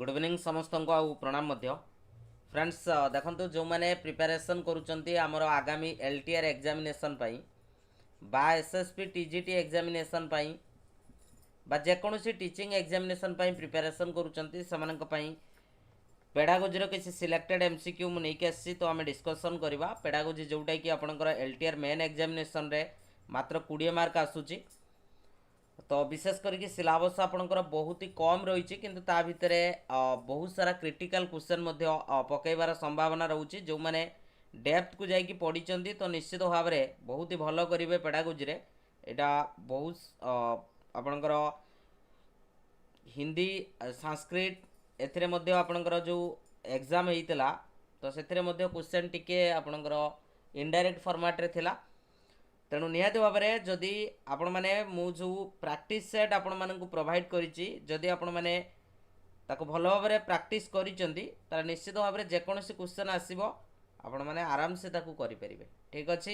Good evening समस्त को आउ प्रणाम मध्य फ्रेंड्स देखंतु जो माने प्रिपरेशन करूचंती हमर आगामी LTR एग्जामिनेशन पई बा SSB TGT एग्जामिनेशन पई बा जेकोसी टीचिंग एग्जामिनेशन पई प्रिपरेशन करूचंती समानक पई पेडागोजी रो किसी सिलेक्टेड MCQ मु नेके आसी तो आमे डिस्कशन करबा। पेडागोजी जोटा कि आपनकर LTR मेन एग्जामिनेशन रे मात्र 20 मार्क आसुची, तो विशेष करके सिलेबस आपंकर बहुत ही कम रही किंतु ता भितर बहुत सारा क्रिटिकल क्वेश्चन पकईबार संभावना रोचे। जो मैंने डेप्थ को जाकि पढ़ी तो निश्चित भाव में बहुत ही भल करेंगे पेडागोजी रे। यहाँ बहुत आपणकर हिंदी संस्कृत एथिरे मध्य आपणकर जो एग्जाम होता तो से क्वेश्चन टिके आपणकर इनडायरेक्ट फॉर्मेट रे थिला। तेणु निहाती भाव में जदि आपण मैंने जो प्रैक्टिस सेट आपण मानक प्रोवाइड करिछि जदि आपण मैंने ताको भल भाव में प्रैक्टिस करिसेंती तार निश्चित भाव में जेकोसी क्वेश्चन आसीबो आपण मैंने आराम से ताको करि परिबे। ठीक अछि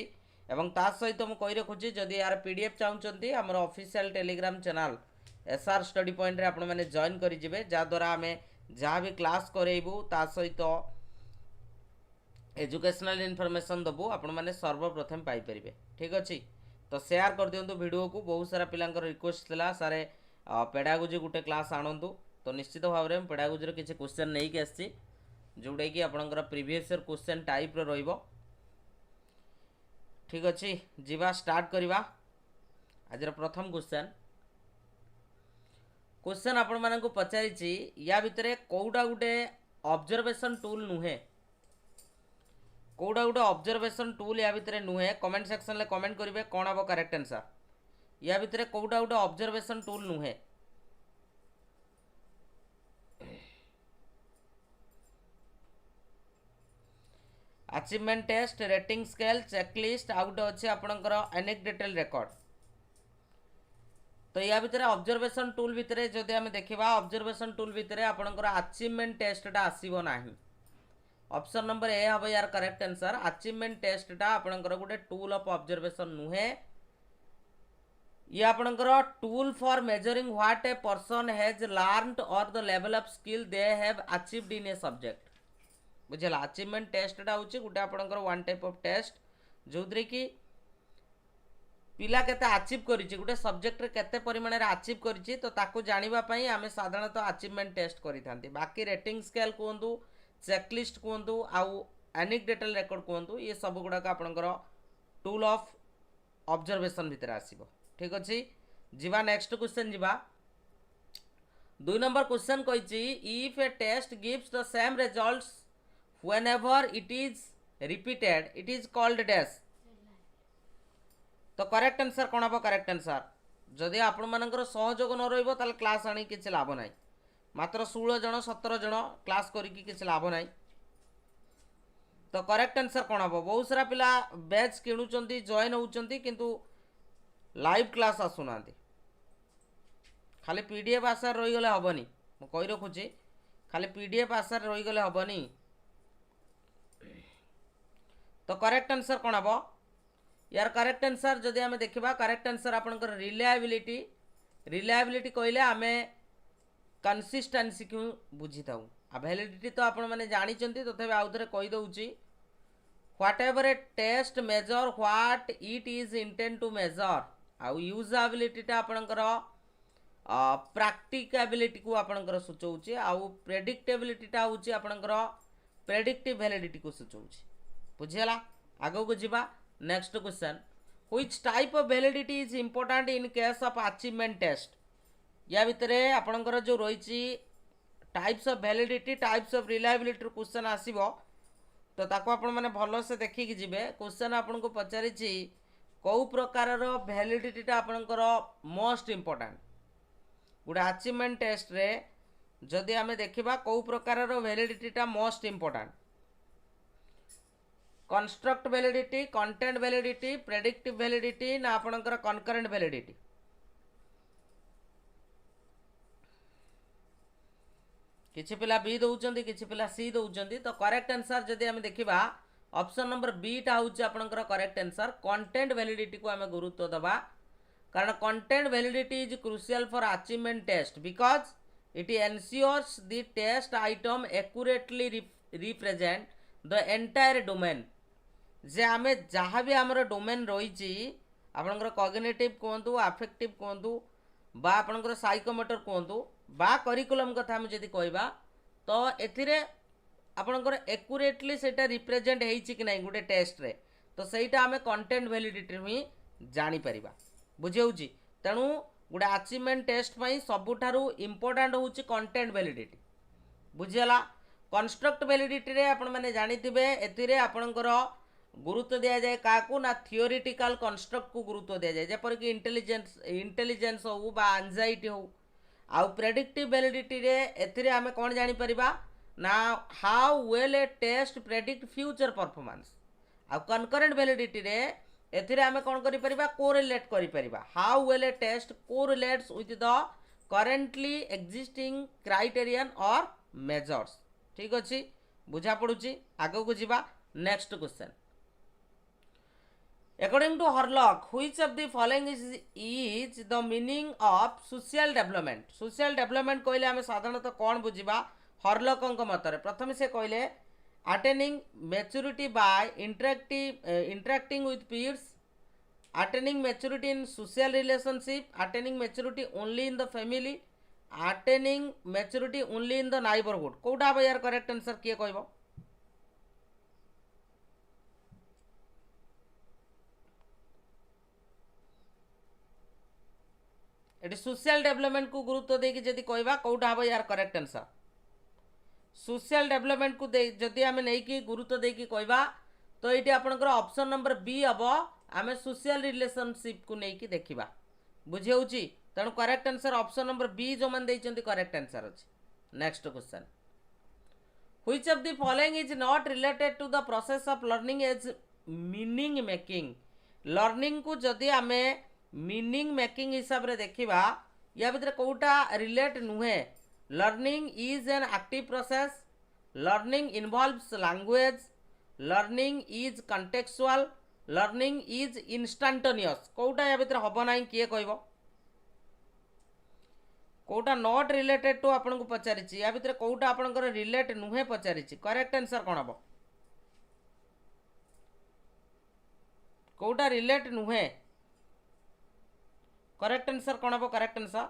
एवं ता सहित मु कहि रखुछि जदि यार PDF चाहउचंती हमर official Telegram channel SR study point रे आपण मैंने जॉइन करि जिवे, जा द्वारा हमें जहाँ भी क्लास करेबू ता सहित एजुकेशनल इनफॉरमेशन दबू आपण मैंने सर्वप्रथम पाई परिबे। ठीक अच्छे तो शेयर कर दिंतु वीडियो को। बहुत सारा पिलांकर रिक्वेस्ट थिला सारे पेडागोजी गुटे क्लास आणंतु, तो निश्चित भाव में पेडागोजी किसी क्वेश्चन नहीं कि आसी जोटा कि आपणकर प्रीवियस ईयर क्वेश्चन टाइप रो रहिबो। ठीक अच्छे जीवा स्टार्ट करवा। आज प्रथम क्वेश्चन आपण मानक पचारिछि या भितरे कोउडा गुटे ऑब्जर्वेशन टूल नुहे, कोड़ा गोटे ऑब्जर्वेशन टूल या भितर नुहे। कमेंट सेक्शन ले कमेंट करेंगे कौन हम करेक्ट आंसर। या भितर कोड़ा गोटे ऑब्जर्वेशन टूल नुहे। Achievement test, rating scale, checklist आउ गोटे अच्छे आपणकर एनेक्डोटल रिकॉर्ड। तो या भितर ऑब्जर्वेशन टूल भितर जदि आम देखा ऑब्जर्वेशन टूल भितर आपणकर अचीवमेंट टेस्टा आसीबो नाही। ऑप्शन नंबर ए हम यार करेक्ट आंसर। अचीवमेंट टेस्टा आपणकर गोटे टूल ऑफ ऑब्जर्वेशन नुहे, ये आपणकर tool for measuring what a person has learned or the level of skill they have achieved in a subject. बुझला अचीवमेंट टेस्टा होची गोटे आपणकर वन टाइप ऑफ टेस्ट जो कि पिला केते अचीव करिछि गोटे सब्जेक्ट रे केते परिमाण रे अचीव करिछि तो ताको जानिबा पई आमे साधारणतः अचीवमेंट टेस्ट करिथांती। बाकी रेटिंग स्केल कोंतु, चेकलिस्ट कहतु आउ एनेक्डोटल रिकॉर्ड कहतु, ये सब गुड़ाक आपणकर टूल ऑफ ऑब्जर्वेशन भितर आसीबो। ठीक अच्छे जीवा नेक्स्ट क्वेश्चन जीवा। 2 नंबर क्वेश्चन कहिछि if a test gives the same results whenever it is repeated it is called dash. तो करेक्ट आंसर कोन हबो? करेक्ट आंसर जदि आपण मानकर सहयोग न रहइबो ताले क्लास आनी किछि लाभ नाही। मात्र 16 जन 17 जन क्लास करिकी किसी लाभ ना। तो करेक्ट आंसर कौन हम? बहुत सारा पिला बैच किणुचंती जॉइन होउचंती किंतु लाइव क्लास आसुना, खाली PDF आसार रही गले हबनी। मु कहि रखुची खाली PDF आसार रही गले हबनी। तो करेक्ट आंसर कौन हम यार? करेक्ट आंसर जदि आमे देखिबा करेक्ट आंसर आपनकर रिलायबिलिटी। रिलायबिलिटी कहले आमे कंसिस्टेंसी क्यों बुझी था। वैलिडिटी तो आपण मैंने जानी तथापि आउ थे कहीदे whatever a test measure what it is intend to measure. आउ यूजेबिलिटी आपणकर प्रैक्टिकेबिलिटी को आपणकर सूचौछि, आउ प्रेडिक्टेबिलिटीटा होछि आपणकर प्रेडिक्टिव वैलिडिटी को सूचौछि। बुझिगला आगो को जीवा। Next question which type of validity is important in case of achievement test. या भितर आपणकर जो रही types of validity types of reliability question आसीबो तो ताको आपण माने भलो से देखिक जिवे। क्वेश्चन आपन को पचारिछि कौ प्रकार रो वैलिडिटीटा आपणकर मोस्ट इंपोर्टेंट गोटे अचीवमेंट टेस्ट रे जदि आमे देखिबा कौ प्रकार रो वैलिडिटीटा most important. Construct validity, content validity, predictive validity ना आपणकर कनकरेंट वैलिडिटी। किछि पिला बी दउचंती किछि पिला सी दउचंती। तो करेक्ट आंसर जदि आमे देखिबा ऑप्शन नंबर बी टा होउची आपणकर करेक्ट आंसर। कंटेंट वैलिडिटी को आमे गुरुत्व दबा कारण content validity is crucial for achievement test because It ensures the test item accurately represent the entire domain. जे आमे जहाँ भी आमर डोमेन रही आपणकर कॉग्निटिव कहतु अफेक्टिव कहतु बा आपणकर साइकोमोटर कहतु बा करिकुलम कथा हम जदि कहबा तो एथिरे आपणकर एक्यूरेटली सेटा रिप्रेजेंट हेछि कि नहीं गोटे टेस्ट रे तो सेटा आमे कंटेंट वैलिडिटी ही जानी परिबा बुझेउछि तेणु गोटे अचीवमेंट टेस्ट पई सबुठारु इंपोर्टेंट होछि कंटेंट वैलिडिटी बुझियला कंस्ट्रक्ट वैलिडिटी रे आपण माने जानिथिबे एथिरे आपणकर गुरुत्व दिया जाए काकू ना थियोरिटिकल कंस्ट्रक्ट को गुरुत्व दिया जाए जेपर कि इंटेलिजेंस हो बा एंजाइटी हो आउ प्रेडिक्टिव वैलिडिटी रे एथिरे आमे कोन जानि परिबा ना how well a test predict future performance आउ कनकरेंट वैलिडिटी रे एथिरे आमे कोन करि परिबा कोरिलेट करि परिबा how well a test correlates with the currently existing criterion or measures ठीक अछि बुझा पडुची आगो को जिबा next question According to Horlock, which of the following is the meaning of social development? Social development कहले आमे साधारणतः कौन बुझिबा हॉर्लॉक मतरे प्रथम से कहले attaining maturity by interacting with peers, attaining maturity in social relationship, attaining maturity only in the family, attaining maturity only in the neighborhood. कोउटा बा यार करेक्ट आंसर किए कहबो एटी सोशल डेवलपमेंट को गुरुत्व देकी जदि कहबा कोउटा हबो यार करेक्ट आंसर सोशल डेवलपमेंट को जदि आमे नै कि गुरुत्व देकी कहबा तो एटी आपनकर ऑप्शन नंबर बी हबो आमे सोशल रिलेशनशिप को नै कि देखिबा बुझे होची तणु correct answer option number B जो मन दैचंती करेक्ट आंसर अछि next question which of the following is not related to the process of learning as meaning making learning को जदि आमे मीनिंग मेकिंग हिसाब रे देखिबा या भितर कोउटा रिलेट नुहे learning is an active process learning involves language learning is contextual learning is instantaneous कोउटा या भितर हबो नाही किए कहबो कोउटा नॉट रिलेटेड टू आपन को पचारिछि या भितर कोउटा आपनकर रिलेट नुहे पचारिछि करेक्ट आंसर कोन हबो कोउटा रिलेट नुहे करेक्ट आंसर कौन हम करेक्ट आंसर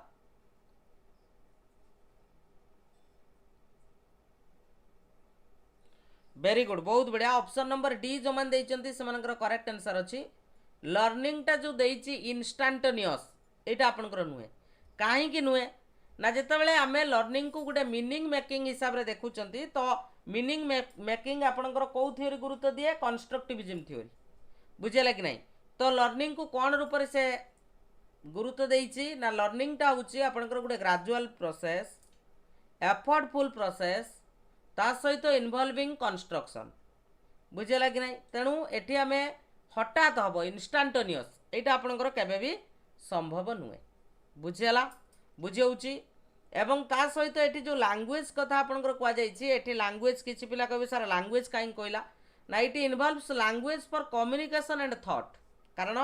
वेरी गुड बहुत बढ़िया ऑप्शन नंबर डी जो मन देइचंती सेमानकर करेक्ट आंसर अछि लर्निंग टा जो देइछि इंस्टेंटेनियस एटा आपनकर नुहे काहे कि नुहे ना जेतेबेले आमे लर्निंग को गुटे मीनिंग मेकिंग हिसाब रे देखुचंती तो मीनिंग मेकिंग आपनकर को थ्योरी गुरुत्व दिए कंस्ट्रक्टिविज्म थ्योरी बुझेला कि नहीं तो लर्निंग को कौन रूप से गुरुत्व देइछि ना लर्निंग टा होछि आपनकर गुटे ग्रेजुअल प्रोसेस एफर्टफुल प्रोसेस ता सहित इन्वॉल्विंग कंस्ट्रक्शन बुझेला कि नहीं तेणु एठी आमे हठात हबो इंस्टेंटेनियस एटा आपनकर केबे भी संभव नुहे बुझेला बुझेउछि एवं ता सहित एठी जो लैंग्वेज कथा आपनकर कुआ जाइछि एठी लैंग्वेज किछि पिला कहबे सर लैंग्वेज काई कहला ना it involves language for communication and thought कारण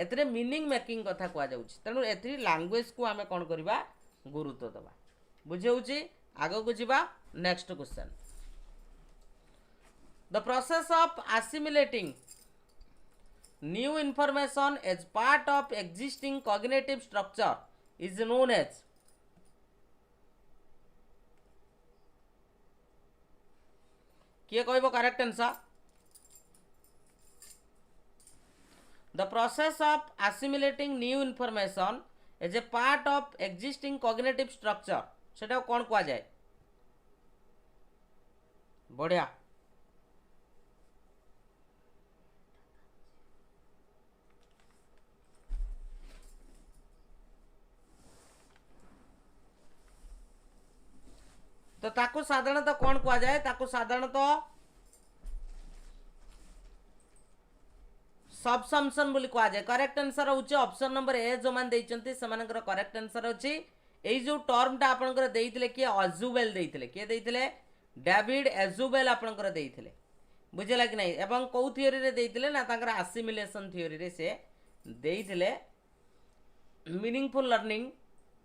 एतरे मीनिंग मेकिंग कथा कुआ जाउछि तेणु एथि लैंग्वेज को आमे कोन करबा गुरुत्व दबा बुझेउछि आगो को जिबा next question the process of assimilating new information as part of existing cognitive structure is known as किए कहबो correct answer The process of assimilating new information is a part of existing cognitive structure सेटा कौन कुआ जाए बढ़िया तो ताको साधारणतः कौन कुआ जाए ताको साधारणतः सबसम्पशन बोली कुआ जाए करेक्ट आंसर होची ऑप्शन नंबर ए जो मान देइचंती समानकर करेक्ट आंसर होची एई जो टर्म टा आपनकर देइथिले कि अजुबेल देइथिले के देइथिले डेविड एजुबेल आपनकर देइथिले बुझेला कि नहीं एवं को थ्योरी रे देइथिले ना तांकर असिमिलेशन थ्योरी रे से देइथिले मीनिंगफुल लर्निंग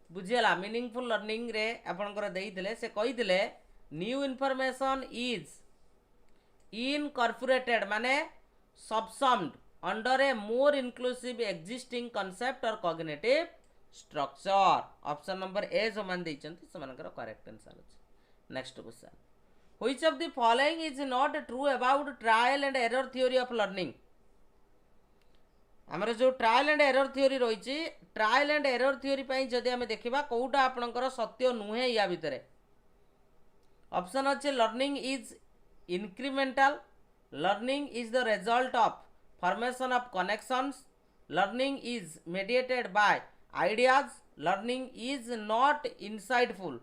बुझीगला मीनिंगफुल लर्निंग रे आपनकर देइथिले से कहिथिले न्यू इनफॉरमेशन इज इनकॉर्पोरेटेड माने सबसम्ड अंडर ए मोर इंक्लूसिव एग्जिस्टिंग कॉन्सेप्ट और cognitive structure option number A जो मान देइचंती समानकर करेक्ट आंसर अछि next question which of the following is not true about trial and error theory of learning आमर जो trial and error theory रही trial and error theory पई जदि हमें देखिबा कोउटा आपनकर सत्य नुहे या भितरे ऑप्शन अच्छे learning is incremental learning is the result of formation of connections learning is mediated by ideas learning is not insightful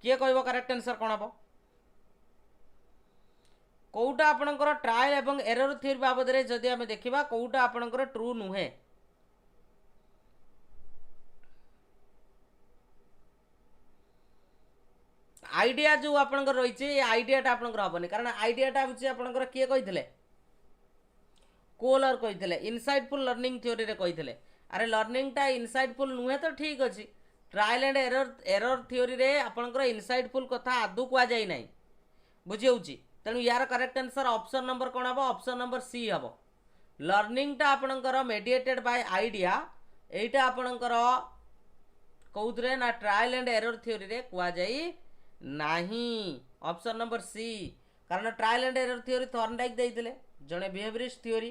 किए कहबो करेक्ट आंसर कोन हबो कोउटा आपनकर ट्रायल एवं एरर थ्योरी बाबद रे जदि हमें देखिबा कोउटा आपनकर ट्रू नुहे आइडिया जो आपनकर रही आइडियाटा आपनकर हेनी कारण आइडियाटा हूँ आपनकर किए कही कोलर कही इनसाइटफुल लर्निंग थ्योरी रे कही अरे लर्निंगटा इनसाइटफुल नुहे तो ठीक अच्छे ट्रायल एंड एरर थ्योरी रे आपनकर इनसाइटफुल कथा आदौ कह जाए ना बुझे तेणु यार करेक्ट आंसर ऑप्शन नंबर कौन हम ऑप्शन नंबर सी हम लर्निंगटा आपनकर मेडिएटेड बाय आइडिया एटा आपनकर कौथरे ना ट्रायल एंड एरर थ्योरी रे कह जाए नहीं ऑप्शन नंबर सी कारण trial and error theory Thorndike देइथिले जने बिहेवियरिस्ट थ्योरी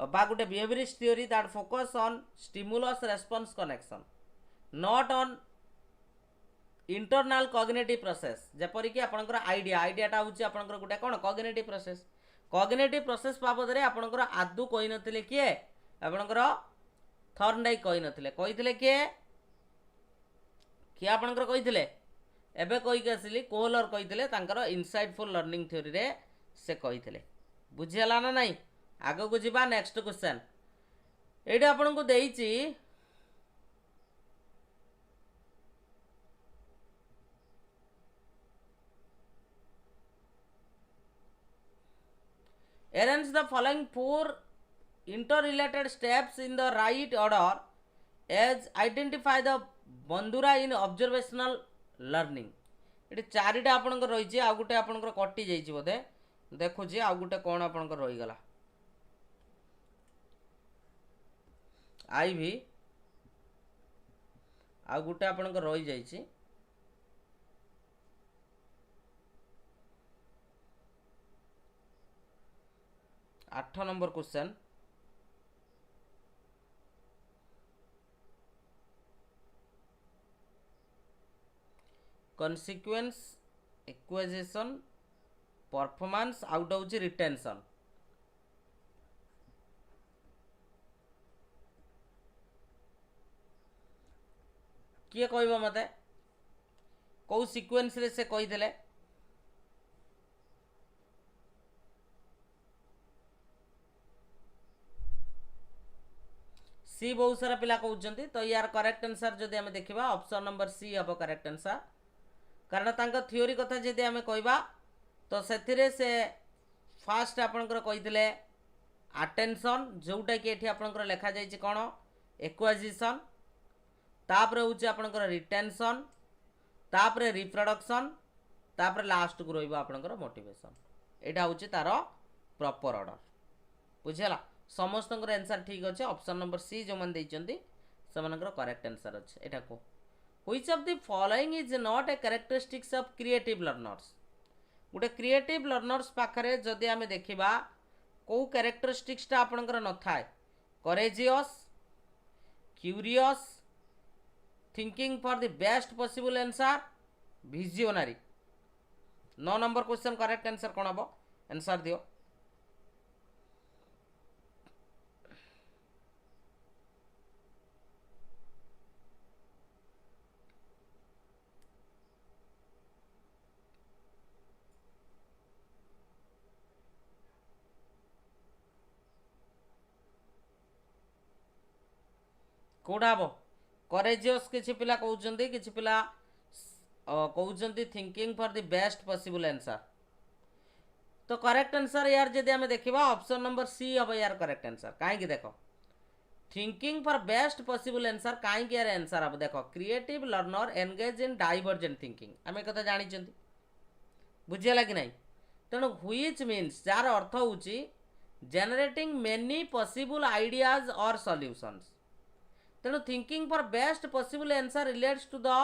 बा गुटे behaviourist theory that focus on stimulus response connection not on internal cognitive process जेपरि कि आपनकर आइडियाटा होची आपनकर गुटे कोन कॉग्निटिव प्रोसेस बाबद रे आपनकर आदु कहि नथिले किए आपनकर थॉर्नडाइक कहि नथिले कहिथिले किए आपनकर कहिथिले एबे कहीकि आसिली कोहलर कही इनसाइटफुल लर्निंग थ्योरी रे से कही बुझीगला ना नहीं आग को जीवा नेक्स्ट क्वेश्चन ये आपन को देइची arrange the following 4 interrelated steps in the right order as identify the bandura in observational learning ये चारिटा आपनकर रही आ गोटे आपनकर कटि जाइए बोधे देखुची आ गोटे कौन आपनकर रहीगला आई भी आ गोटे आपनकर रही जाइए 8 number question consequence acquisition performance out हूँ रिटेंशन किए कहब मते कौ सीक्वेंस रे से कहीदेले सी बहुत सारा पिला कहते तो यार करेक्ट आंसर जदि आम देखा ऑप्शन नंबर सी हम करेक्ट आंसर कारण तांका थ्योरी कथा जदि आम कहबा तो से फास्ट आपनकर कहीदेले अटेंशन जोटा कि एठी आपनकर लिखा जाइए कौन एक्वाजिशन तापरे हूँ आपनकर रिटेंशन तापरे रिप्रोडक्शन तापरे लास्ट को रहिबा आपनकर मोटिवेशन एटा हूँ तार प्रॉपर ऑर्डर बुझीगला समस्त आंसर ठीक अच्छे ऑप्शन नंबर सी जो मैंने से करेक्ट आंसर अच्छे एटा को which of the following is not A characteristics of creative learners गोटे क्रिएटिव लर्नर्स पाखरे जदि आमे देखिबा को कैरेक्टरिस्टिक्स आपनकर न थाए courageous curious thinking for the best possible answer visionary 9 number question correct answer कौन हम आंसर दियो कौटा हम करेजियस किसी पिला कहते किसी पिला कहते thinking for the best possible answer तो करेक्ट आंसर यार जदि आम देखा ऑप्शन नंबर सी हम यार करेक्ट आंसर कहीं देख thinking for best possible answer कहीं यार आंसर अब देख creative learner engage in divergent thinking आम कथा जानी बुझीगला कि नहीं तेणु व्हिच मीन्स जार अर्थ होची जनरेटिंग मेनी पॉसिबल आइडियाज और सॉल्यूशंस तेणु thinking for best possible answer relates to the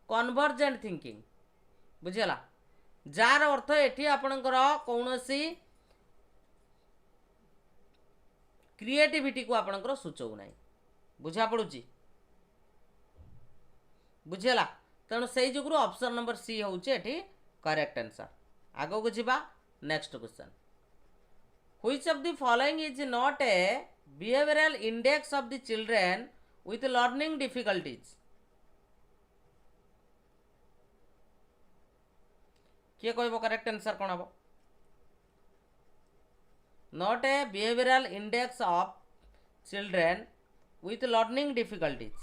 convergent thinking बुझीगला जार अर्थ एठी आपणकर कौनसी क्रिएटिविटी को आपणकर सूचौ ना बुझा पड़ुची बुझीगला तेणु से जुगु ऑप्शन नंबर सी होची एठी करेक्ट आंसर आगो को जीवा next question which of the following is not a behavioural index of the children with learning difficulties किए कहबो करेक्ट आंसर कोन हबो not a behavioural index of children with learning difficulties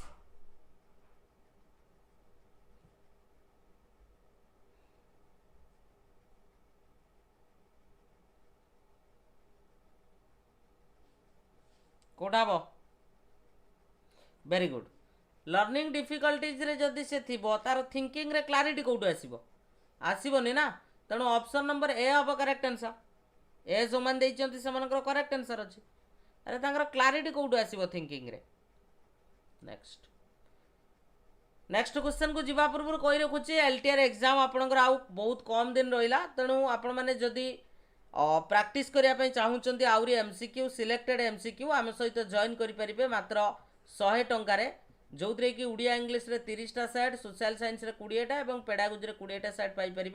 कोटा हबो वेरी गुड लर्निंग डिफिकल्टीज रे जदि से थिबो तार थिंकिंग रे क्लारिटी कोठु आसीबो आसीबोनी ना तेणु ऑप्शन नंबर ए हबो करेक्ट आंसर ए जो मान देइचंती सेमानकर करेक्ट आंसर अछि अरे तांकर क्लारिटी कोठु आसीबो थिंकिंग रे नेक्स्ट नेक्स्ट क्वेश्चन को जीवा पूर्व कहि रखुची एलटीआर एग्जाम आपनकर आउ बहुत कम दिन रहिला तेणु आपण माने जदि प्रैक्टिस करने चाहूँगी आउरी एमसीक्यू सिलेक्टेड एमसीक्यू आम सहित जॉइन करें मात्र 100 टंकार जो थी कि उड़िया इंग्लीश रे 30टा सेट सोशल साइंस रे 20टा और पेडागोजी रे 20टा सेट पाइपर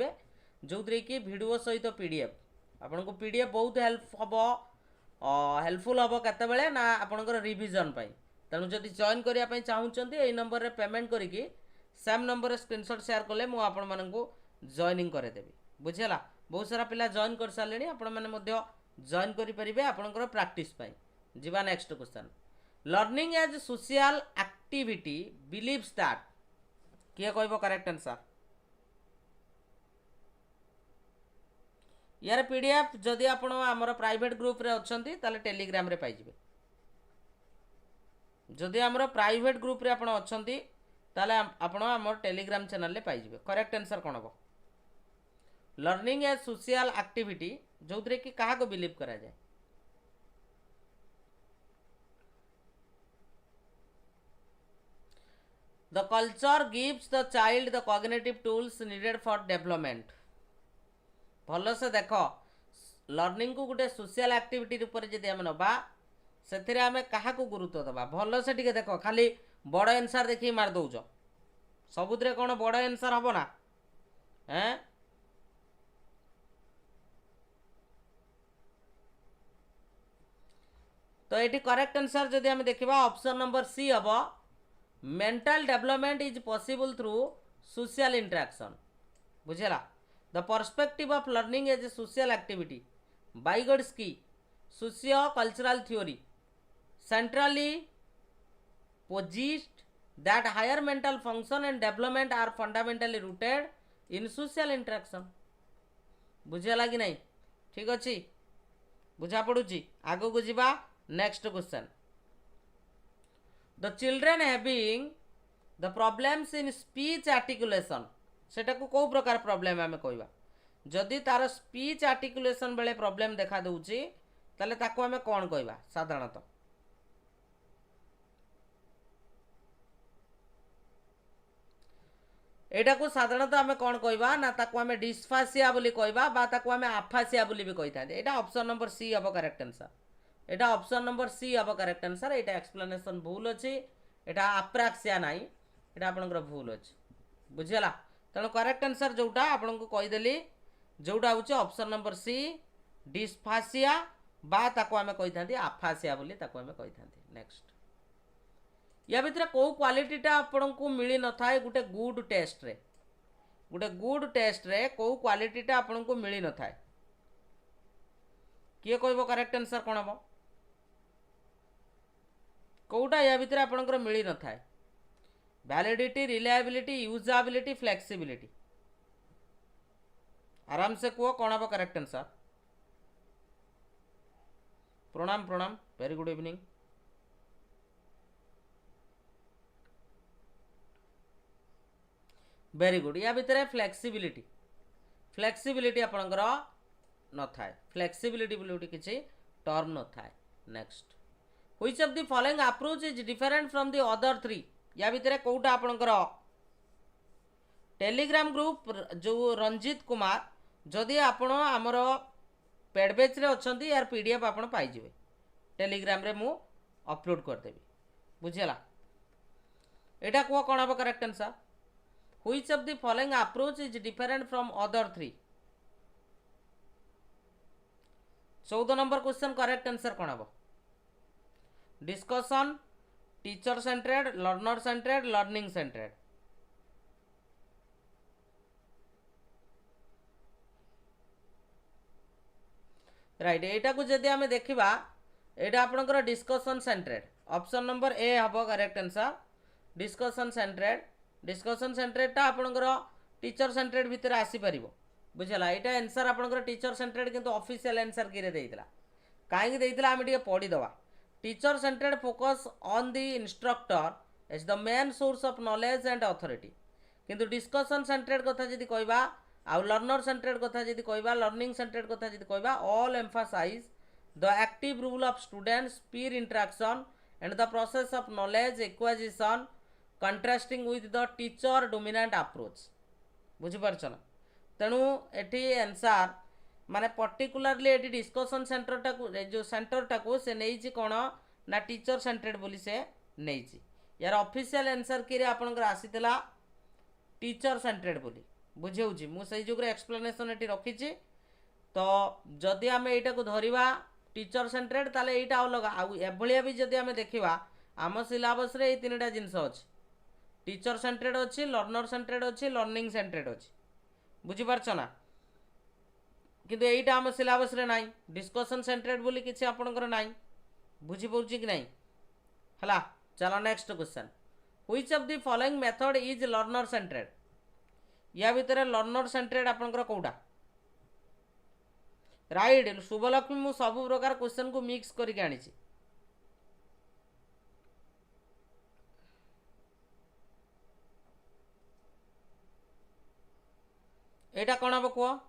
जो थी कि वीडियो सहित पीडीएफ आपन को पीडीएफ बहुत हेल्पफुल हम केतबेले ना आपनकर रिविजन पाई तेणु जदि जॉइन करने चाहूँगी यही नंबर रे पेमेंट करिकी सेम नंबर रे स्क्रीनशॉट शेयर कले मु आपण माननकु जॉइनिंग करेदेवी बुझेला बहुत सारा पिला जॉइन कर सारे आपण मैंने जॉइन करेंगे आपंकर प्रैक्टिस जीवा next question learning as social activity believes that किए कहबो करेक्ट आंसर यार पीडीएफ जदि आपण आमर प्राइवेट ग्रुप रे अछंती ताले टेलीग्राम रे पाइजिबे जदि आमर प्राइवेट ग्रुप रे आपण अछंती ताले आपण आमर टेलीग्राम चैनल रे पाइजिबे करेक्ट आंसर कोन हबो लर्निंग एज सोशल एक्टिविटी जो थी कि क्या बिलीव करा जाए the culture gives the child the cognitive tools needed for development भल से देख लर्निंग को गोटे सोशल एक्टिविटी रूप से जब नवा से आम क्या गुरुत्व दबा भल से टे देख खाली बड़ आंसर देखिए मार दौच सबुद कौन बड़ आंसर हम ना हैं तो ये करेक्ट आंसर जदि आम देखा ऑप्शन नंबर सी हम mental development is possible through social interaction बुझेला the perspective of learning as a social activity Vygotsky socio cultural theory centrally posit that higher mental function and development are fundamentally rooted in social interaction बुझेला कि नहीं ठीक अच्छे बुझा पड़ुची आगो को जीवा next question the children having the problems in speech articulation सेटा को कौ प्रकार प्रॉब्लम आम कहवा जदि तार स्पीच आर्टिकुलेशन बेले प्रॉब्लम देखा दूची ताले ताको आम कौन कहवा साधारणतः एटा को साधारणतः आम कौन कहवा ना ताको आम डिस्फासिया बोली कहवा बा ताको आम आफासिया बोली भी कही था एटा ऑप्शन नंबर सी हम करेक्ट आंसर एटा ऑप्शन नंबर सी हम करेक्ट आंसर एटा एक्सप्लेनेशन भूल अच्छी एटा आप्राक्सिया नाई एटा आपनकर भूल अच्छी बुझेला तेणु करेक्ट आंसर जोटा आपन को कहीदेली जोटा हूँ ऑप्शन नंबर सी डिस्फासिया बा ताको आम कही था आफासिया बोली ताको आम कही था नेक्स्ट या भितर कौ क्वालिटीटा आपन को मिली न थाए गोटे गुड टेस्ट रे कौ क्वालिटीटा आपन को मिली न थाए किए कहबो करेक्ट आंसर कौन हम कौटा या भितर आपनकर मिली न थाए वैलिडिटी रिलायबिलिटी यूजेबिलिटी फ्लेक्सिबिलिटी आराम से कहो कौन हम करेक्ट आंसर प्रणाम प्रणाम very good evening very good या भितर फ्लेक्सिबिलिटी फ्लेक्सिबिलिटी आपणकर न थाए फ्लेक्सिबिलिटी बोली किसी टर्म न थाए next which of the following approach is different from the other three या भितर कोटा आपणकर टेलीग्राम ग्रुप जो रंजित कुमार जदि आपण आमर पेडबेच रे अच्छी यार पीडीएफ आप पाइबे टेलीग्राम रे मु अपलोड करदेवी बुझेगा एटा कह कौन हम correct answer which of the following approach is different from other three 14 number question correct answer कौन हम discussion teacher centred learner centred learning centred right एटा को जदि आमे देखिबा एटा आपनकर डिस्कशन सेंटर्ड ऑप्शन नंबर ए हबो करेक्ट आंसर डिस्कशन सेंटर्ड ता आपनकर टीचर सेंटर्ड भितर आसी परिबो बुझला एटा आंसर आपनकर टीचर सेंटर्ड किंतु ऑफिशियल आंसर किरे देइतला काहे देइतला आमे ଟିକେ पढी दवा teacher centred focus on the instructor as the main source of knowledge and authority किंतु डिस्कशन सेंटर्ड कथा जदि कहबा आउ लर्नर सेंटर्ड कथा जदि कहबा लर्निंग सेंटर्ड कथा जदि कहबा all emphasise the active role of students peer interaction and the process of knowledge acquisition contrasting with the teacher dominant approach बुझिपारछ ना तेणु एटी आंसर माने पर्टिकुलरली एटी डिस्कशन सेंटर टाकू जो सेंटर टाकू से नहीं कौन ना टीचर सेंटर्ड बोली से नहीं यार ऑफिशियल आंसर कि आपनकर आसीतला टीचर सेंटर्ड बोली बुझे मुझे जुगे एक्सप्लेनेशन ये रखी तो जदि आम यहाँ को धरवा टीचर सेंटर्ड ताले यहाँ अलग आभलिया भी जदि आम देखा आम सिलेबस रे तीन टा जिनस अच्छी टीचर सेंटर्ड अच्छी लर्नर सेंटर्ड अच्छी लर्निंग सेंटर्ड अच्छी बुझीपारछ ना किंतु एटा आम सिलेबस रे नाई डिस्कशन सेंटर्ड बोली किसी आपनकर नाई बुझी पड़ुछि कि नहीं हला चलो next question which of the following method is learner centred या भितर लर्नर सेंटर्ड आपनकर कोडा राइट शुभलक्ष्मी मु सब प्रकार क्वेश्चन को मिक्स करके आनी एटा कौन हम कह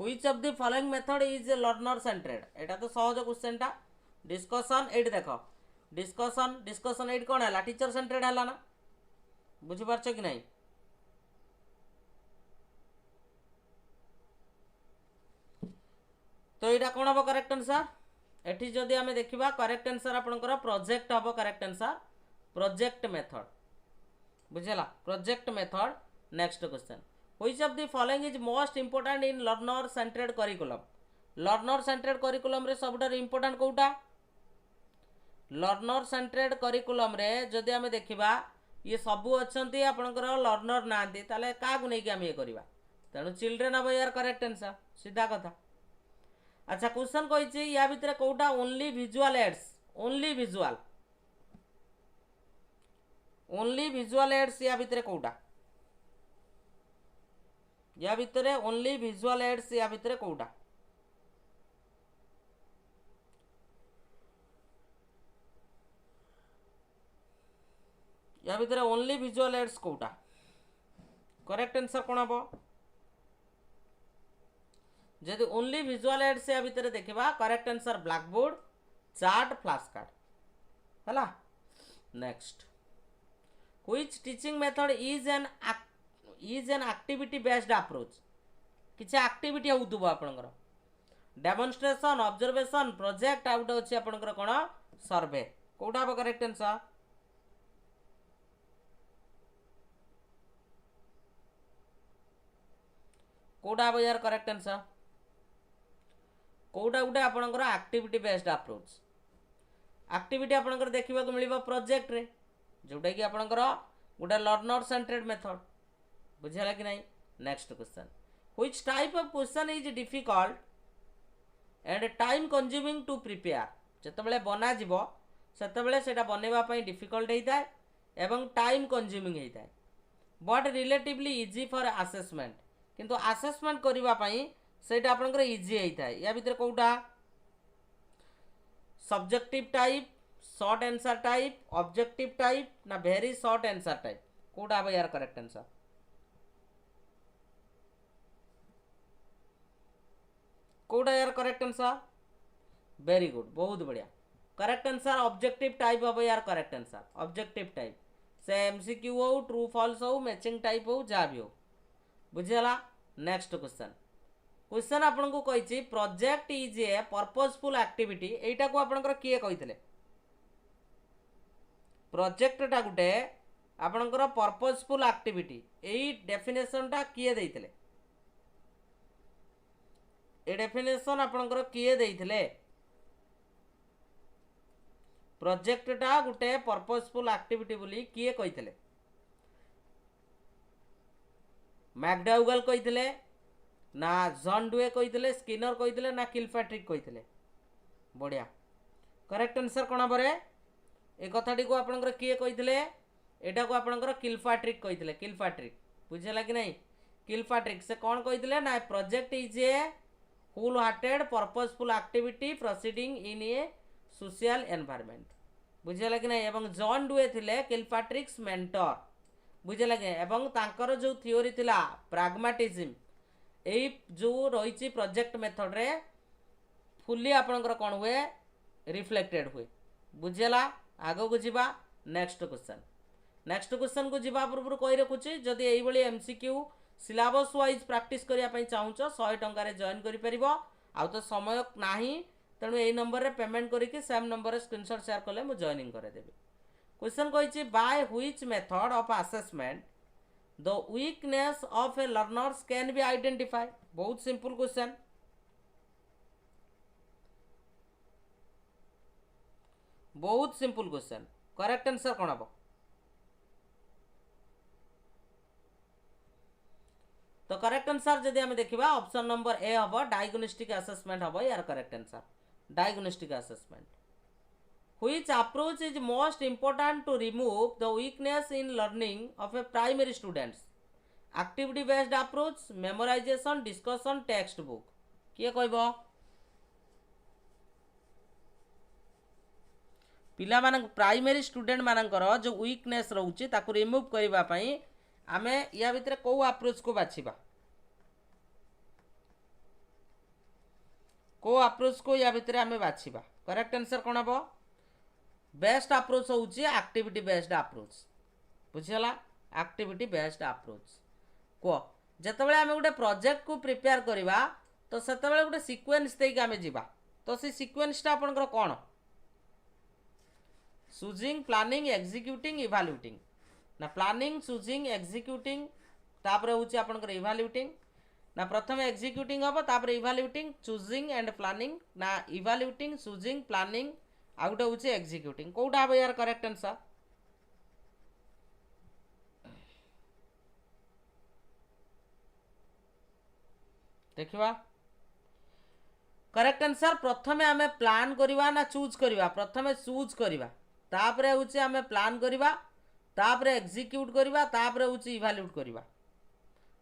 which of the following method is learner centred एटा तो सहज क्वेश्चन टा डिस्कशन एट देख डिस्कशन एट कौन है टीचर सेंटर्ड है ना बुझीपारछ कि नहीं तो यहाँ कौन हम करेक्ट आंसर एठी जदि आमे देखिबा करेक्ट आंसर आपनकर प्रोजेक्ट हम करेक्ट आंसर प्रोजेक्ट मेथड बुझला project method next question which of the following is most important in learner centred curriculum रे सबटा इंपोर्टेंट कोटा लर्नर सेंटर्ड करिकुलम रे जदि आमे देखिबा ये सबू अच्छंती आपनकर लर्नर नांती ताले का को नै कि आमे ये करबा तेनु चिल्ड्रन अब यार करेक्ट आंसर सीधा कथा अच्छा क्वेश्चन कही या भितर Kota only visual ads only visual aids या भितर कोटा या भितर ओनली विजुअल एड्स या भितर कोटा या भितर ओनली विजुअल एड्स कोटा करेक्ट आंसर कौन हम जदि ओनली विजुअल एड्स या भितर देखा correct answer blackboard chart flash card है next which teaching method is an activity based approach किसी एक्टिविटी होउतबो आपनकर डेमोन्स्ट्रेशन ऑब्जर्वेशन प्रोजेक्ट आउट अछि आपनकर कोन सर्वे कोडा हम करेक्ट आंसर कोडा हम यार करेक्ट आंसर कोटा गोटे आपनकर एक्टिविटी बेस्ड अप्रोच एक्टिविटी आपनकर देखा मिल प्रोजेक्ट रे जोटा कि आपनकर गोटे लर्नर सेंटर्ड मेथड बुझेगा कि नहीं next question which type of question is difficult and time consuming to prepare जितेबाला बना जीवो सेतेबाला सेटा बनैबा पई डिफिकल्ट होता है एवं टाइम कंज्यूमिंग होता है but relatively easy for assessment किंतु असेसमेंट करबा पई सेटा आपनकर इजी होता है या भितर कोटा subjective type short answer type objective type ना वेरी शॉर्ट आंसर टाइप कोटा हम यार करेक्ट आंसर कोटा यार करेक्ट आंसर वेरी गुड बहुत बढ़िया करेक्ट आंसर ऑब्जेक्टिव टाइप हम यार करेक्ट आंसर ऑब्जेक्टिव टाइप से एमसीक्यू हो ट्रू फॉल्स हो मैचिंग टाइप हो जहाँ भी हो बुझीगला नेक्स्ट क्वेश्चन क्वेश्चन आपन को कही project is A purposeful activity एटा को आपनकर किए कही प्रोजेक्टटा गोटे आपनकर पर्पजफुल एक्टिविटी एई डेफिनेशनटा किए देइथिले ए डेफिनेशन आपनकर किए देइथिले प्रोजेक्टटा गोटे पर्पजफुल एक्टिविटी बोली किए कही मैकडॉगल कही ना जॉन डुए कही स्किनर कही ना किलपैट्रिक कही बढ़िया करेक्ट आंसर कौन हम ए कथाटी को आपनकर किए कही एटा को आपनकर किलपैट्रिक कही किलपैट्रिक बुझेला कि नहीं किलपैट्रिक से कौन कही ना project is a whole hearted purposeful activity proceeding in a social environment बुझेला कि नहीं एवं जॉन डुए थिले किलपैट्रिक्स मेंटर बुझेला कि एवं तांकर जो थियोरी थिला प्राग्मेटिज्म एई जो रही प्रोजेक्ट मेथड रे फुल्ली आपनकर कौन हुए रिफ्लेक्टेड हुए बुझेला आगो को जीवा नेक्स्ट क्वेश्चन को जीवा पूर्व कही रखुची जदि एई भली एमसीक्यू सिलेबस वाइज प्रैक्टिस करिया पई चाहुच 100 टंका रे जॉइन करि परिबो आ तो समय नाही तेणु यही नंबर रे पेमेंट करके सेम नंबर रे स्क्रीनशॉट शेयर कले मु जॉइनिंग करे देबी क्वेश्चन कहिछि by which method of assessment the weakness of a learners can be identify बहुत सिंपल क्वेश्चन करेक्ट आंसर कौन हम तो करेक्ट आंसर जदि आम देखा ऑप्शन नंबर ए हम डायग्नोस्टिक असेसमेंट हम यार correct answer diagnostic assessment which approach is most important to remove the weakness in learning of a primary students activity based approach memorisation discussion text book किए कहब पिला मान प्राइमरी स्टूडेंट मानकर जो weakness रोचे ताकू रिमूव करबा पई आमे या भितर को अप्रोच को बाछिबा को अप्रोच को या भितर आमे बाछिबा करेक्ट आंसर कोन हबो बेस्ट अप्रोच होउची एक्टिविटी बेस्ड अप्रोच बुझियला एक्टिविटी बेस्ड अप्रोच को जतबेले आमे गुटे प्रोजेक्ट को प्रिपेयर करबा तो सेतबेले गुटे सीक्वेंस देके आमे जिबा तो से सीक्वेंसटा आपनकर कोन चूजिंग प्लानिंग एग्जीक्यूटिंग इवैल्यूएटिंग ना प्लानिंग चूजिंग एग्जीक्यूटिंग तापर होची आपनकर इवैल्यूएटिंग ना प्रथम एग्जीक्यूटिंग हबो तापर इवैल्यूएटिंग चूजिंग एंड प्लानिंग ना इवैल्यूएटिंग चूजिंग प्लानिंग आ गुटे होची एग्जीक्यूटिंग कोउटा हबो यार करेक्ट आंसर देखिबा करेक्ट आंसर प्रथमे आमे प्लान करिवा ना चूज करिवा प्रथमे चूज करिवा तापर होची आमे प्लान करिवा तापर एग्जीक्यूट करिवा तापर होची इवैल्यूएट करिवा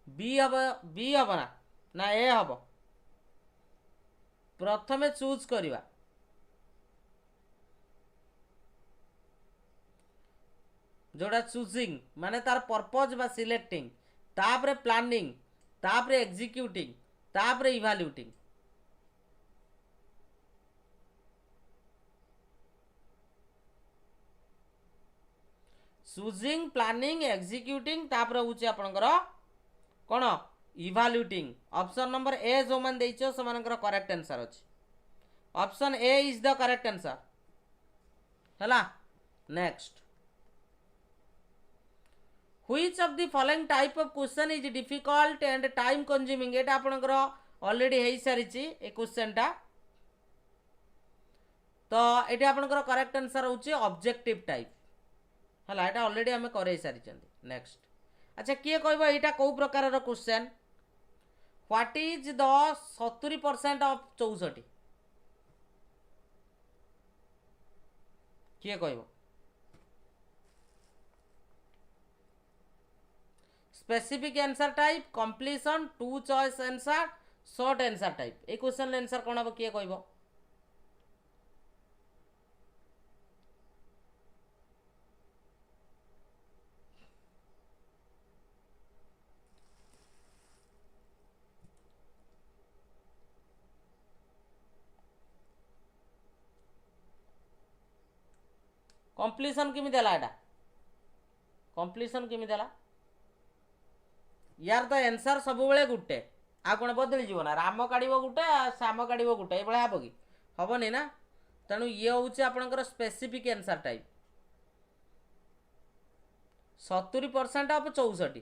बी हबो ना ए हबो प्रथमे चूज करिवा जोड़ा चूजिंग माने तार पर्पज बा सिलेक्टिंग तापर प्लानिंग तापर एग्जीक्यूटिंग तापर इवैल्यूएटिंग चूजिंग प्लानिंग एग्जीक्यूटिंग तापर होची आपनकर कोन इवैल्यूएटिंग ऑप्शन नंबर ए जो मान देइछो समानकर करेक्ट आंसर अछि option A is the correct answer हला next which of the following type of question is difficult and time consuming एटा आपनकर ऑलरेडी हेई सारिछि ए क्वेश्चनटा तो एटा आपनकर करेक्ट आंसर होची ऑब्जेक्टिव टाइप हला एटा ऑलरेडी हमें करे सारिछंती नेक्स्ट अच्छा किए कहबो एटा को प्रकार रो question what is the 70% of 64 किए कहबो specific answer type completion to choice answer short answer type a question answer कोन हबो किए कहबो कंप्लीशन किमी देला एटा कंप्लीशन किमी देला यार तो आंसर सब बेले गुटे आ कौन बदली जीव ना राम काढ़ गुटे श्याम काढ़ गुटे ये हम कि हेनी ना तेणु ये हूँ आपंकर specific answer type 70% of 64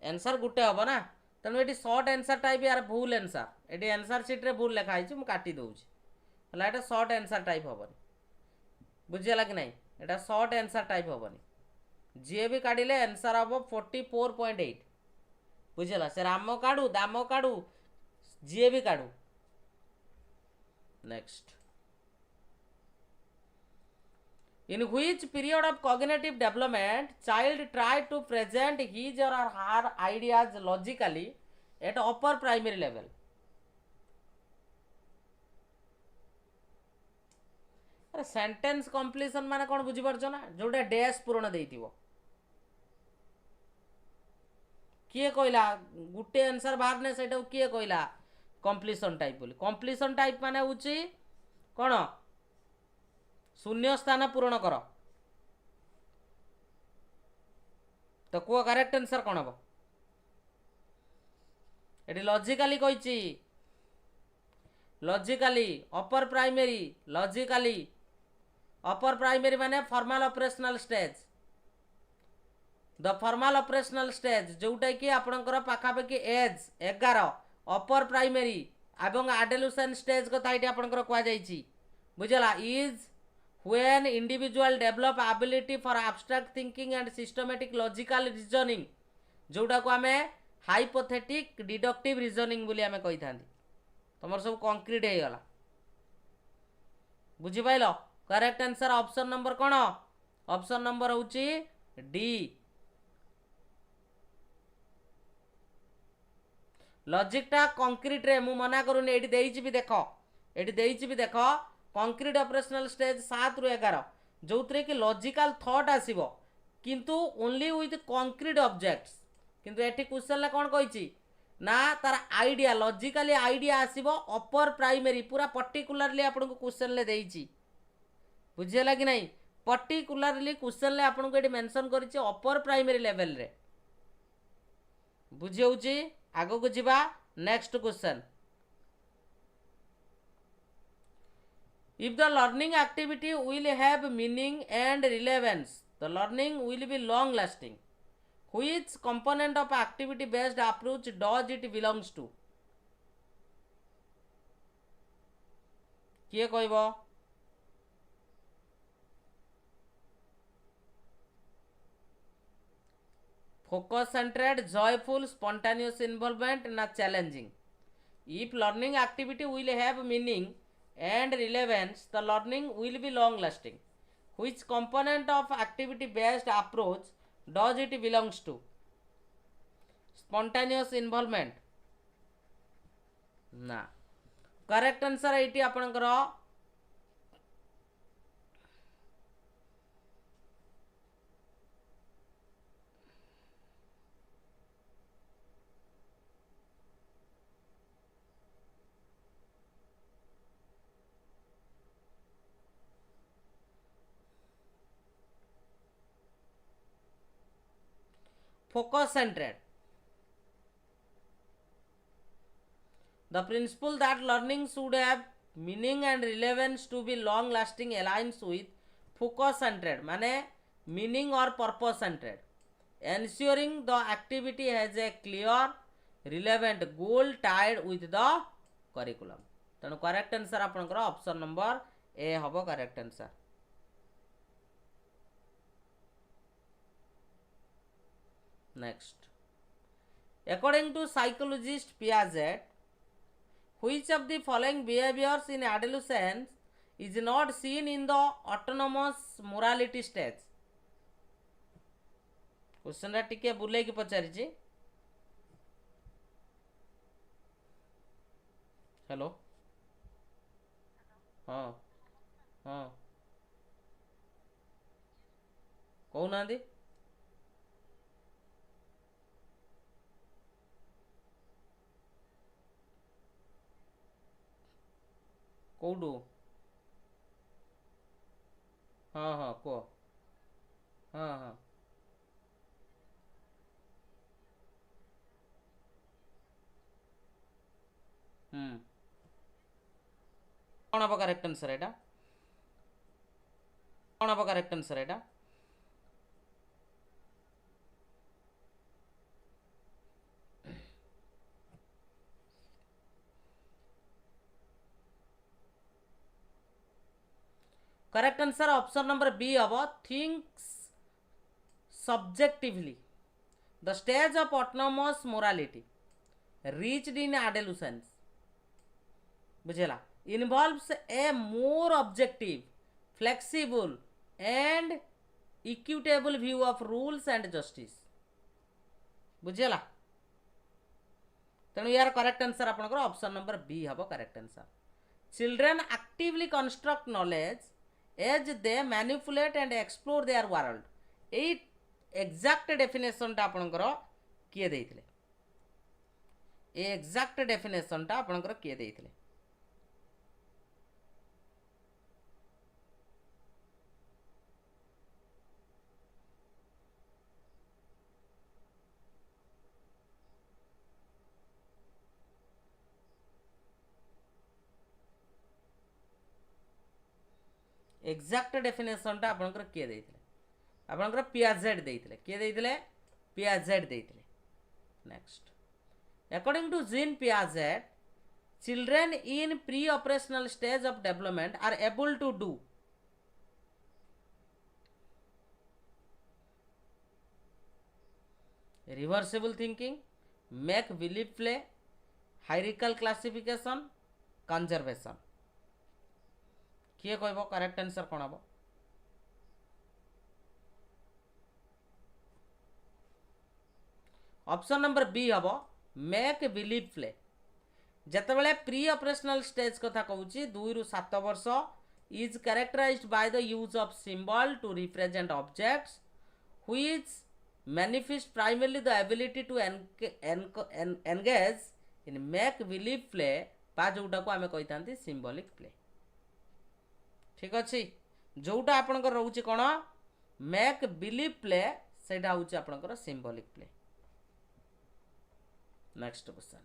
answer गुटे हम ना तेणु ये सर्ट आंसर टाइप यार भूल आंसर ये आंसर सीट रे भूल लिखाई मुझे काटी दूसरी है सर्ट आंसर टाइप हेनी बुझीगला कि नहीं यहाँ सर्ट आंसर टाइप हेनी जी भी काढ़ले आंसर हम 44.8 बुझीगला से राम काढ़ू दाम काढ़ू जी भी काढ़ू next in which period of cognitive development child try to present his or her ideas logically at upper primary level अरे सेंटेंस कंप्लीशन माने कौन बुझी पारछ ना जोटा डैश पूर्ण देइथिबो किए कहला गुटे आंसर बाहर ने सेटा किए कहला कंप्लीशन टाइप बोली कंप्लीशन टाइप माने होची कौन शून्य स्थान पूरण कर तो कुह करेक्ट आंसर कौन हम ये लॉजिकली कही logically upper primary logically upper primary माने formal operational stage the formal operational stage जोटा कि आपणकर पाखापाखि एज 11 अपर प्राइमरी एवं एडोलेसेंट स्टेज कथा ये आपणकर कह जाइए बुझला is when individual develop ability for abstract thinking and systematic logical reasoning जोटा को आमे हाइपोथेटिक डिडक्टिव रिजनिंग बोली आमे कही था तुम सब कंक्रीट हो गला बुझी pile correct answer option number कौन ऑप्शन नंबर हूँ डी लॉजिकटा कंक्रीट रे मु मना करूनी एटी देइछि भी देख एटी देइछि भी देख कंक्रीट ऑपरेशनल स्टेज 7 रु 11 जो कि लॉजिकल थॉट आसीबो किंतु ओनली विथ कंक्रीट ऑब्जेक्ट्स किंतु एटी क्वेश्चन ले कोन कहिछि ना तार आइडिया लॉजिकली आइडिया आसीबो अपर प्राइमरी पूरा पर्टिकुलरली आपन को क्वेश्चन ले देइछि बुझियला कि नहीं पर्टिकुलरली क्वेश्चन ले आपन को एटी मेंशन करिछि अपर प्राइमरी लेवल रे बुझि होछि आगो को जिबा next question if the learning activity will have meaning and relevance the learning will be long lasting which component of activity based approach does it belongs to किए कहबो focus centered joyful spontaneous involvement na challenging if learning activity will have meaning and relevance the learning will be long lasting which component of activity based approach does it belongs to spontaneous involvement ना correct answer eighty आपनकर focus centered the principle that learning should have meaning and relevance to be long lasting aligns with focus centered माने meaning or purpose centered ensuring the activity has a clear relevant goal tied with the curriculum तेणु correct answer आपनकर option number ए हबो correct answer next according to psychologist Piaget which of the following behaviors in adolescence is not seen in the autonomous morality stage question रा टिके बुले की पचारि छी hello हाँ हाँ कहूना कौटू हाँ हाँ को हाँ हाँ हम्म कौन हम करेक्ट आंसर एटा कौन हम करेक्ट आंसर एटा correct answer option number B हम thinks subjectively the stage of autonomous morality reached in adolescence बुझेला involves a more objective flexible and equitable view of rules and justice बुझेला तेणु यार correct answer आपनकर option number B हबो correct answer children actively construct knowledge as they manipulate and explore their world एई exact definition टा आपनकर किए देइथिले ए exact definition टा आपनकर किए देइथिले एग्जैक्ट डेफिनेशन टा आपनकर किए देइथिले आपनकर पियाजेड देइथिले किए देइथिले पियाजेड देइथिले next according to Jean Piaget children in pre-operational stage of development are able to do reversible thinking, make believe play, hierarchical classification, conservation किए कहबो करेक्ट आंसर कोन हबो ऑप्शन नंबर बी हबो मेक बिलीव प्ले जितेबाला pre operational stage कथा कहूँ 2 ରୁ 7 वर्ष is characterised by the use of symbol to represent objects which manifest primarily the ability to engage in make believe play बा जोटा को आमे कहितांती सिंबॉलिक प्ले ठीक अच्छे जोटा आपनकर रहउची कोन मेक बिलीव प्ले सेटा होउची आपनकर symbolic play next question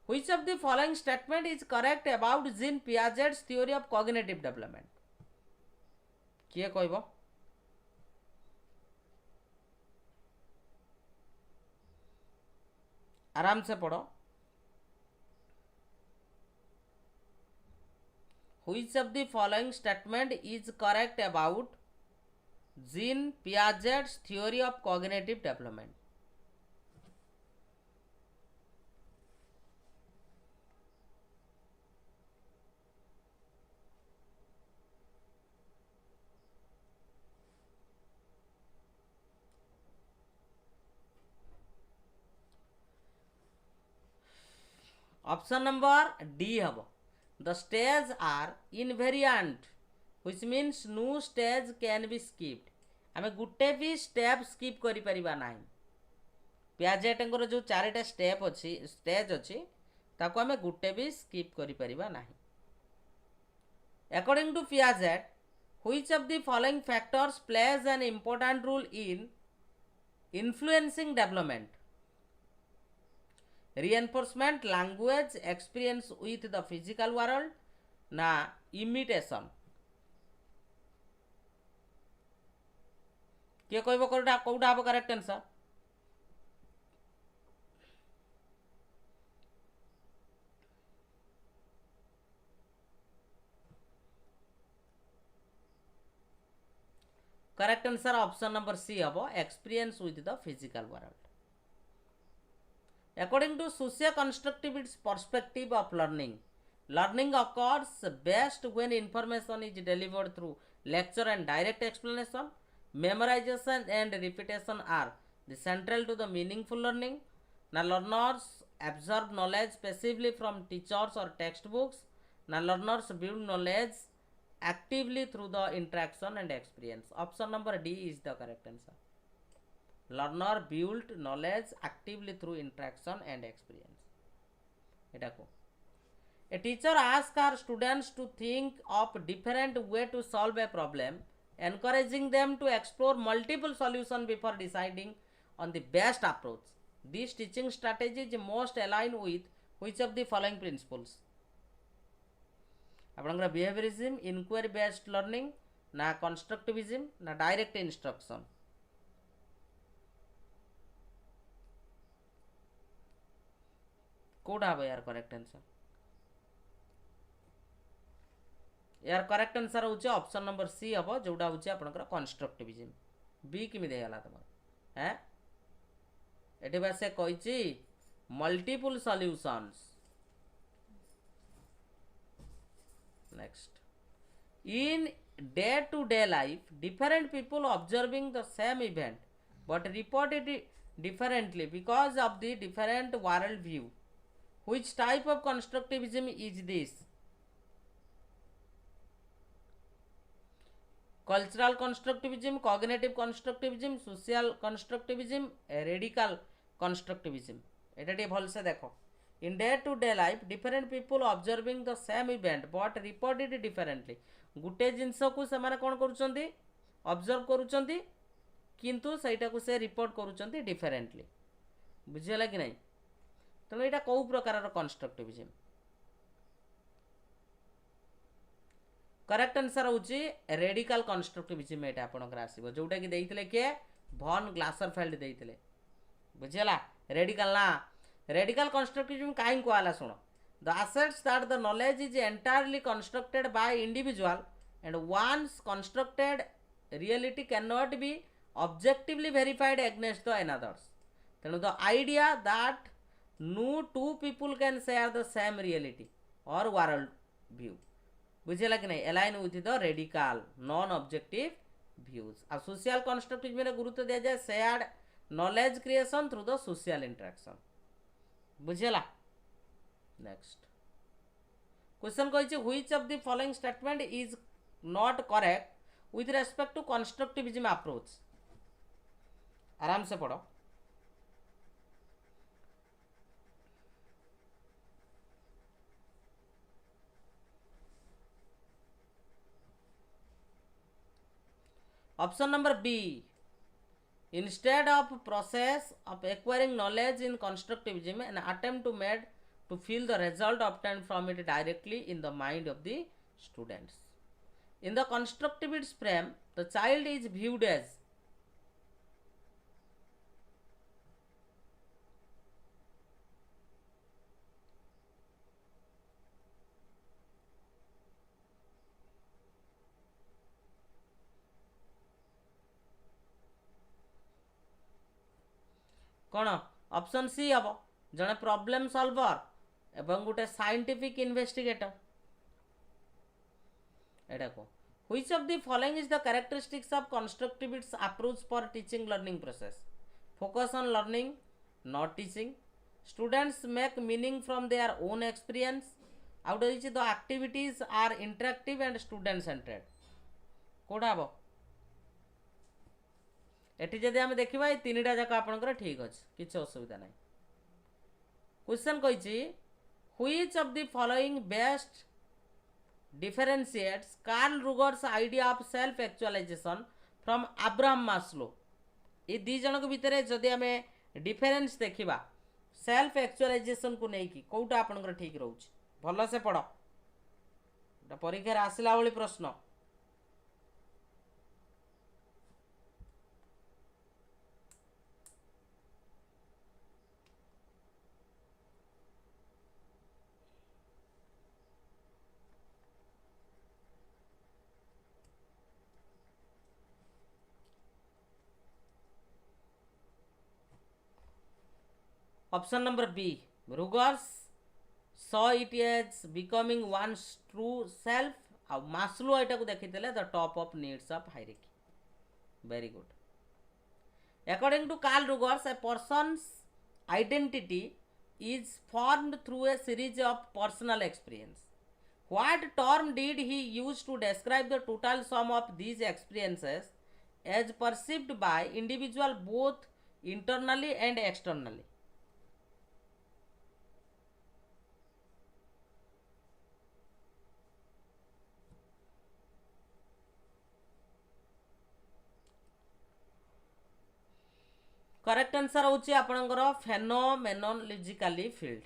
Which of the following statement is correct about Jean Piaget's theory of cognitive development? किए कहबो आराम से पढ़ो Which of the following statement is correct about Jean Piaget's theory of cognitive development? Option number D हम the stage are invariant which means no stage can be skipped आमे गुटे भी step skip करि परिबा नाही पियाजेटंकर जो चारिटा स्टेप अछि स्टेज अछि ताको आमे गुटे भी स्किप करि परिबा नाही according to Piaget which of the following factors plays an important role in influencing development reinforcement language experience with the physical world na imitation किए कहबो कोटा कोटा हबो correct answer correct answer option number C हबो experience with the physical world According to socio-constructivist perspective of learning, learning occurs best when information is delivered through lecture and direct explanation. Memorization and repetition are the central to the meaningful learning. Now learners absorb knowledge passively from teachers or textbooks. Now learners build knowledge actively through the interaction and experience. Option number D is the correct answer. Learner build knowledge actively through interaction and experience. एटा को A teacher asks her students to think of different way to solve a problem encouraging them to explore multiple solutions before deciding on the best approach. This teaching strategy is most aligned with which of the following principles? आपनकर behaviourism, inquiry based learning, ना constructivism, ना direct instruction. Code हम यार correct answer. यार correct answer होचे option number C हबो, जोडा होचे आपनकर कंस्ट्रक्टिविज्म. बी किमि देला तमर हैं एठी बा से कहिची multiple solutions. Next, in day to day life different people observing the same event but reported it differently because of the different world view. Which type of constructivism is this? Cultural constructivism, cognitive constructivism, social constructivism, radical constructivism. এটা টিকে ভালসে দেখো. In day to day life different people observing the same event but reported it differently. गुटे जिनस को से माने कौन करूचंदी, observe करूचंदी, किंतु सेटा को से रिपोर्ट करूचंदी डिफरेंटली. बुझियला कि नहीं? तेणु एटा कौ प्रकार कंस्ट्रक्टिविज्म. करेक्ट आंसर होची रेडिकल कंस्ट्रक्टिविज्म. एटा आपनकर आसीबो जोटा कि देइथिले के भन ग्लासरफेल्ड देइथिले. बुझियला रेडिकल ना. रेडिकल कंस्ट्रक्टिविज्म काहे कहला सुनो. The asserts that the knowledge is entirely constructed by individual and once constructed reality cannot be objectively verified against the others. Then the idea that no two people can share the same reality or world view. बुझेला कि नहीं? align with the radical non-objective views. Uh social constructivism में गुरुत्व दिया जाए shared knowledge creation through the social interaction. बुझेला. Next question कहिछि which of the following statement is not correct with respect to constructivism approach. आराम से पढ़ो. Option number B. Instead of process of acquiring knowledge in constructivism, an attempt to made to feel the result obtained from it directly in the mind of the students. In the constructivist frame, the child is viewed as कौन? Option C हम जड़े problem solver एवं गोटे scientific investigator. एटा को which of the following is the characteristics of constructivist approach for teaching learning process. Focus on learning not teaching. Students make meaning from their own experience. Out is the activities are interactive and student centred. कोडा हम eighty जदि आम देखा ये तीनटा जाक आपंकर ठीक अच्छे किसी असुविधा ना. क्वेश्चन कही which of the following best differentiates Carl Rogers idea of self actualisation from Abraham Maslow. ये दी जन भितर जदि आम डिफरेन्स देखा सेल्फ एक्चुअलाइजेशन को लेकिन कौटा आपंकर ठीक रोचे. भल से पढ़ परीक्षा आसला भाई प्रश्न. Option number B. Rogers saw it as becoming one's true self. आ मास्लो एटा को देखी the top of needs of hierarchy. Very good. According to Carl Rogers a person's identity is formed through a series of personal experience. What term did he use to describe the total sum of these experiences as perceived by individual both internally and externally? Correct answer होची आपनकर फेनोमेनोलॉजिकली field.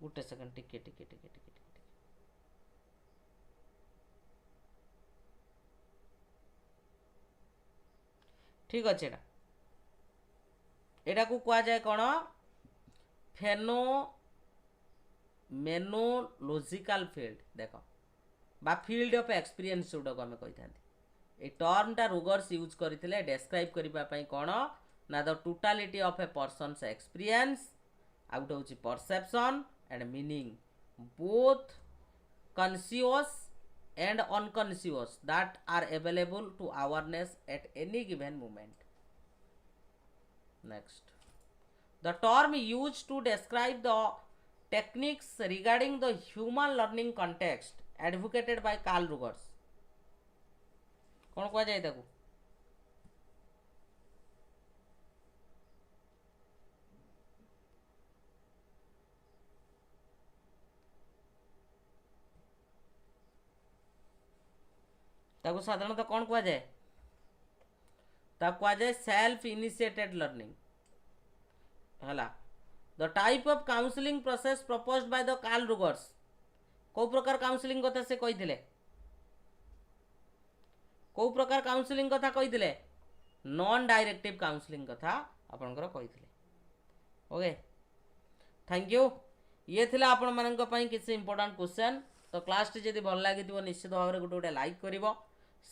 गुटे second टिके टिके टिके टिके टिके ठीक अच्छे एटा को कहा जाए कौन फेनोमेनोलॉजिकल फील्ड देख बा फील्ड ऑफ एक्सपीरियंस जोटा को आम कही था ए टर्मटा रुगर्स यूज करते डेस्क्राइब करने कौन ना the totality of A persons experience आउ गोटे हूँ perception and meaning both conscious and unconscious that are available to awareness at any given moment. Next, the term used to describe the techniques regarding the human learning context advocated by Carl Rogers. कौन कहा जाए ताकू ताकू साधारणतः कौन कहा जाए ताकू कहा जाए सेल्फ इनिशिएटेड लर्निंग हला the type of counselling process proposed by the Carl Rogers को प्रकार काउंसलिंग कथा से कही को प्रकार काउंसलिंग कथा कही नॉन डायरेक्टिव काउंसलिंग कथा आपनकर कही ओके थैंक यू ये थिला आपण मानक पई किसी इंपोर्टेंट क्वेश्चन तो क्लास टी जदी भल लागि दिबो निश्चित भाव रे गोटे लाइक करिवो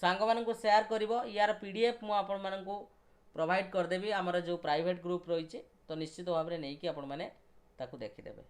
सांग मानक शेयर करिवो यार पीडीएफ मु आपण मानक प्रोवाइड कर देबी हमर जो प्राइवेट ग्रुप रही तो निश्चित भाव रे नै कि आपण माने ताकू देखि देबे।